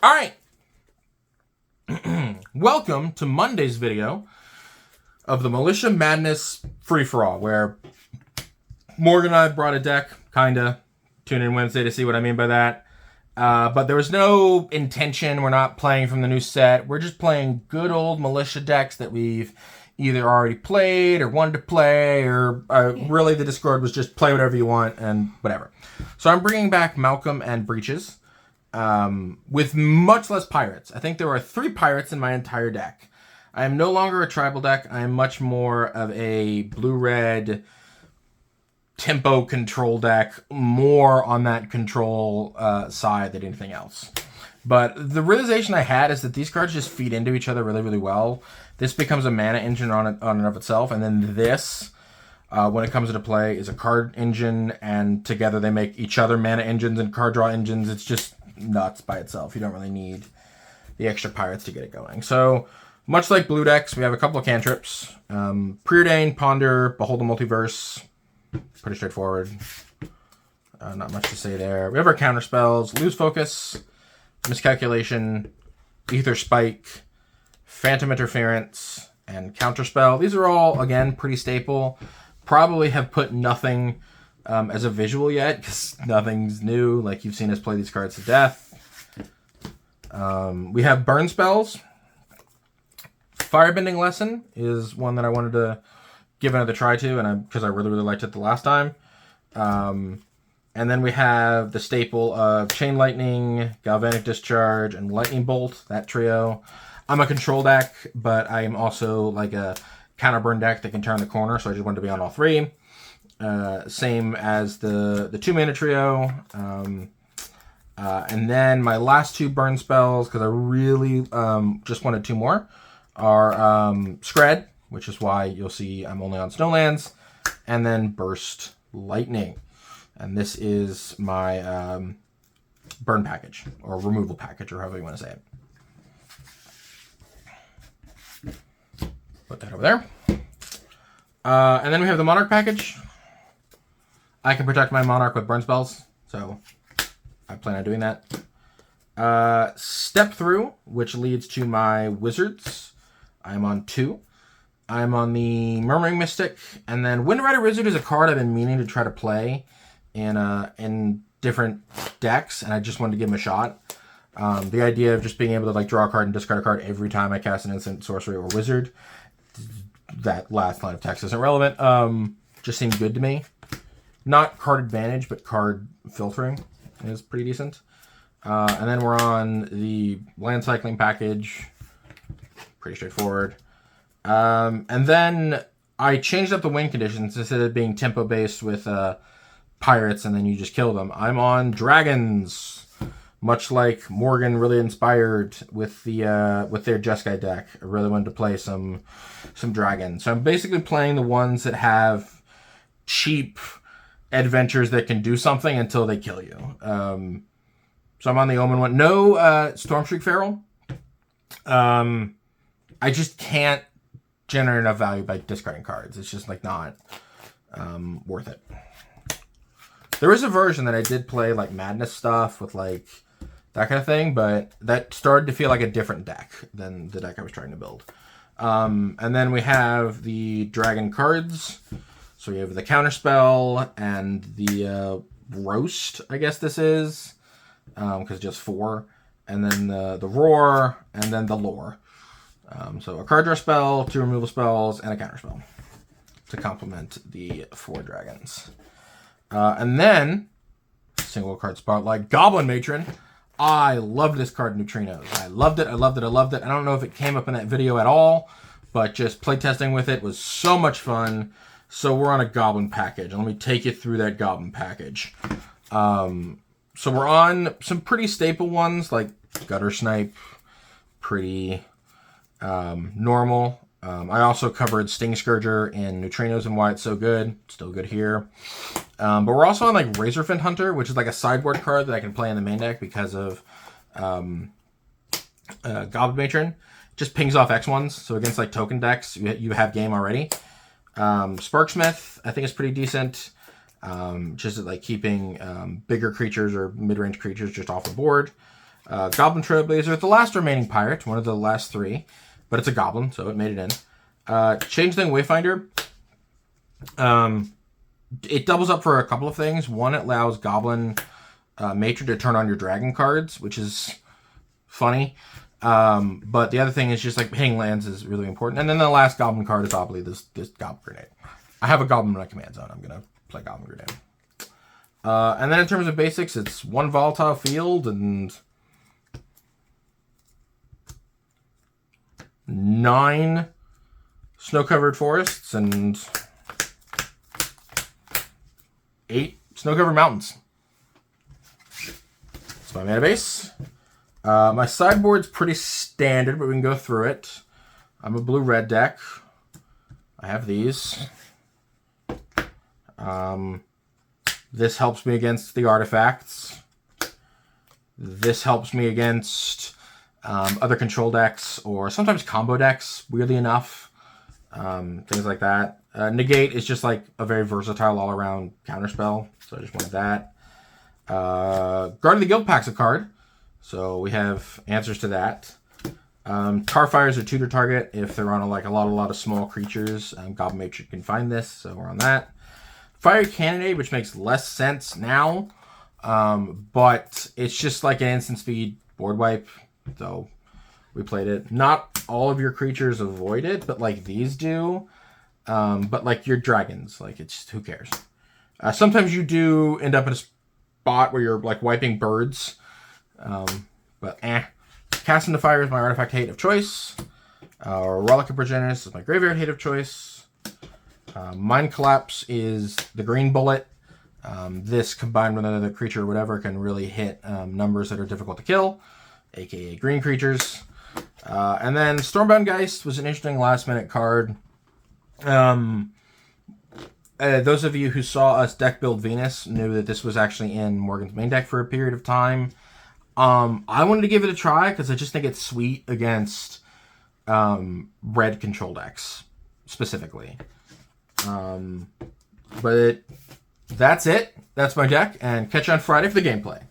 All right. Welcome to Monday's video of the Militia Madness free-for-all, where Morgan and I brought a deck, kinda. Tune in Wednesday to see what I mean by that. But there was no intention. We're not playing from the new set. We're just playing good old Militia decks that we've either already played or wanted to play, or really the Discord was just play whatever you want and whatever. So I'm bringing back Malcolm and Breeches. With much less pirates. I think there are 3 pirates in my entire deck. I am no longer a tribal deck. I am much more of a blue-red tempo control deck, more on that control side than anything else. But the realization I had is that these cards just feed into each other really, really well. This becomes a mana engine on and of itself, and then this, when it comes into play, is a card engine, and together they make each other mana engines and card draw engines. It's just nuts by itself. You don't really need the extra pirates to get it going. So, much like blue decks, we have a couple of cantrips. Preordain, Ponder, Behold the Multiverse. Pretty straightforward. Not much to say there. We have our counter spells. Lose Focus, Miscalculation, Ether Spike, Phantom Interference, and Counterspell. These are all, again, pretty staple. Probably have put nothing as a visual yet, because nothing's new. Like, you've seen us play these cards to death. We have burn spells. Firebending Lesson is one that I wanted to give another try to, and because I really, really liked it the last time. And then we have the staple of Chain Lightning, Galvanic Discharge, and Lightning Bolt, that trio. I'm a control deck, but I am also like a counter burn deck that can turn the corner, so I just wanted to be on all 3. Same as the 2 mana trio. And then my last 2 burn spells, because I really just wanted 2 more, are Scred, which is why you'll see I'm only on Snowlands, and then Burst Lightning. And this is my burn package, or removal package, or however you want to say it. Put that over there. And then we have the Monarch package. I can protect my Monarch with burn spells, so I plan on doing that. Step Through, which leads to my Wizards. I'm on 2. I'm on the Murmuring Mystic, and then Windrider Wizard is a card I've been meaning to try to play in different decks, and I just wanted to give him a shot. The idea of just being able to like draw a card and discard a card every time I cast an instant, sorcery, or wizard, that last line of text isn't relevant, just seemed good to me. Not card advantage, but card filtering is pretty decent. And then we're on the land cycling package. Pretty straightforward. And then I changed up the win conditions. Instead of being tempo based with pirates and then you just kill them, I'm on dragons. Much like Morgan really inspired with the with their Jeskai deck. I really wanted to play some dragons. So I'm basically playing the ones that have cheap adventures that can do something until they kill you. So I'm on the Omen one. No Stormstreak Feral. I just can't generate enough value by discarding cards. It's just like not worth it. There is a version that I did play like Madness stuff with like that kind of thing, but that started to feel like a different deck than the deck I was trying to build. And then we have the Dragon cards. So we have the Counterspell and the Roast, I guess this is, because just 4. And then the Roar, and then the Lore. So a card draw spell, 2 removal spells, and a counterspell to complement the 4 dragons. And then, single card spotlight, Goblin Matron. I loved this card, Neutrinos. I loved it, I loved it, I loved it. I don't know if it came up in that video at all, but just playtesting with it was so much fun. So we're on a Goblin package. Let me take you through that Goblin package. So we're on some pretty staple ones, like Gutter Snipe, pretty normal. I also covered Sting Scourger and Neutrinos and why it's so good. Still good here. But we're also on like Razorfin Hunter, which is like a sideboard card that I can play in the main deck because of Goblin Matron. Just pings off X1s. So against like token decks, you have game already. Sparksmith, I think is pretty decent. Just like keeping bigger creatures or mid-range creatures just off the board. Goblin Trailblazer, the last remaining pirate, one of the last 3, but it's a goblin, so it made it in. Changeling Wayfinder. It doubles up for a couple of things. One, it allows Goblin Matron to turn on your dragon cards, which is funny. But the other thing is just like hitting lands is really important. And then the last Goblin card is obviously this Goblin Grenade. I have a Goblin in my command zone. I'm going to play Goblin Grenade. And then in terms of basics, it's 1 Volatile Field and 9 Snow-Covered Forests and 8 Snow-Covered Mountains. That's my mana base. My sideboard's pretty standard, but we can go through it. I'm a blue-red deck. I have these. This helps me against the artifacts. This helps me against other control decks or sometimes combo decks, weirdly enough. Things like that. Negate is just like a very versatile all-around counterspell, so I just wanted that. Guard of the Guild Pack's a card, so we have answers to that. Tarfires are tutor target if they're on a lot of small creatures. Goblin Matron can find this, so we're on that. Fire Cannonade, which makes less sense now, but it's just like an instant speed board wipe, so we played it. Not all of your creatures avoid it, but like these do. But like your dragons, like it's who cares? Sometimes you do end up in a spot where you're like wiping birds, but Casting the Fire is my artifact hate of choice. Relic of Progenitus is my graveyard hate of choice. Mind Collapse is the green bullet. This combined with another creature or whatever can really hit numbers that are difficult to kill, aka green creatures. And then Stormbound Geist was an interesting last minute card. Those of you who saw us deck build Venus knew that this was actually in Morgan's main deck for a period of time. I wanted to give it a try because I just think it's sweet against red control decks specifically. But that's it. That's my deck, and catch you on Friday for the gameplay.